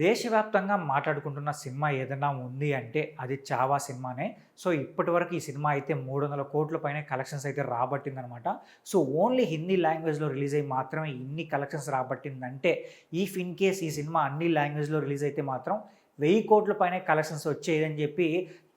దేశవ్యాప్తంగా మాట్లాడుకుంటున్న సినిమా ఏదైనా ఉంది అంటే అది 'చావా' సినిమానే. సో, ఇప్పటివరకు ఈ సినిమా అయితే 300 కోట్ల పైనే కలెక్షన్స్ అయితే రాబట్టిందనమాట. సో, ఓన్లీ హిందీ లాంగ్వేజ్‌లో రిలీజ్ అయ్యి మాత్రమే ఇన్ని కలెక్షన్స్ రాబట్టిందంటే, ఇన్ కేస్ ఈ సినిమా అన్ని లాంగ్వేజ్‌లో రిలీజ్ అయితే మాత్రం 1000 కోట్ల పైనే కలెక్షన్స్ వచ్చేయని చెప్పి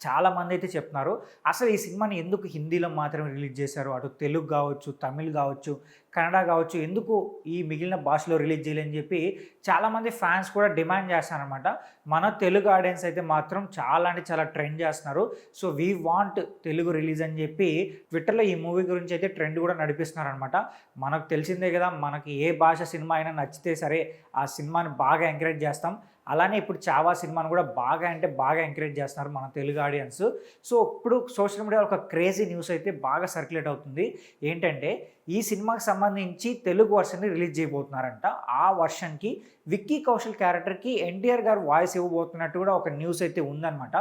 చాలామంది అయితే చెప్తున్నారు. అసలు ఈ సినిమాని ఎందుకు హిందీలో మాత్రమే రిలీజ్ చేశారు? అటు తెలుగు కావచ్చు, తమిళ్ కావచ్చు, కన్నడ కావచ్చు, ఎందుకు ఈ మిగిలిన భాషలో రిలీజ్ చేయలేదని చెప్పి చాలామంది ఫ్యాన్స్ కూడా డిమాండ్ చేస్తారనమాట. మన తెలుగు ఆడియన్స్ అయితే మాత్రం చాలా అంటే చాలా ట్రెండ్ చేస్తున్నారు. So, we want Telugu release అని చెప్పి ట్విట్టర్లో ఈ మూవీ గురించి అయితే ట్రెండ్ కూడా నడిపిస్తున్నారనమాట. మనకు తెలిసిందే కదా, మనకి ఏ భాష సినిమా అయినా నచ్చితే సరే ఆ సినిమాని బాగా ఎంకరేజ్ చేస్తాం. అలానే ఇప్పుడు 'చావా' సినిమాను కూడా బాగా అంటే బాగా ఎంకరేజ్ చేస్తున్నారు మన తెలుగు ఆడియన్స్. సో, ఇప్పుడు సోషల్ మీడియాలో ఒక క్రేజీ న్యూస్ అయితే బాగా సర్క్యులేట్ అవుతుంది. ఏంటంటే, ఈ సినిమాకి సంబంధించి తెలుగు వర్షన్‌ని రిలీజ్ చేయబోతున్నారంట. ఆ వర్షన్‌కి విక్కీ కౌశల్ క్యారెక్టర్‌కి ఎన్టీఆర్ గారు వాయిస్ ఇవ్వబోతున్నట్టు కూడా ఒక న్యూస్ అయితే ఉందన్నమాట.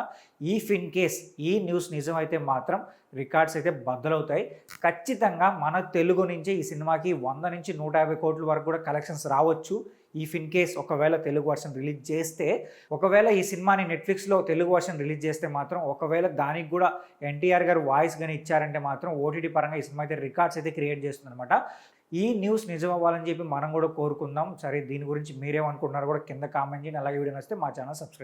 ఇన్ కేస్ ఈ న్యూస్ నిజమైతే మాత్రం రికార్డ్స్ అయితే బద్దలవుతాయి. ఖచ్చితంగా మన తెలుగు నుంచి ఈ సినిమాకి 100-150 కోట్ల వరకు కూడా కలెక్షన్స్ రావచ్చు. ఇన్ కేస్ ఒకవేళ తెలుగు వర్షన్ రిలీజ్ చేస్తే, ఒకవేళ ఈ సినిమాని నెట్‌ఫ్లిక్స్‌లో తెలుగు వర్షన్ రిలీజ్ చేస్తే మాత్రం, ఒకవేళ దానికి కూడా ఎన్టీఆర్ గారు వాయిస్ గాని ఇచ్చారంటే మాత్రం ఓటీటీ పరంగా ఈ సినిమా అయితే రికార్డ్స్ అయితే క్రియేట్ చేస్తుందనమాట. ఈ న్యూస్ నిజం అవ్వాలని చెప్పి మనం కూడా కోరుకుందాం. సరే, దీని గురించి మీరేమనుకుంటున్నారో కూడా కింద కామెంట్ చేయండి. అలాగే వీడియో నచ్చితే మా ఛానల్ సబ్స్క్రైబ్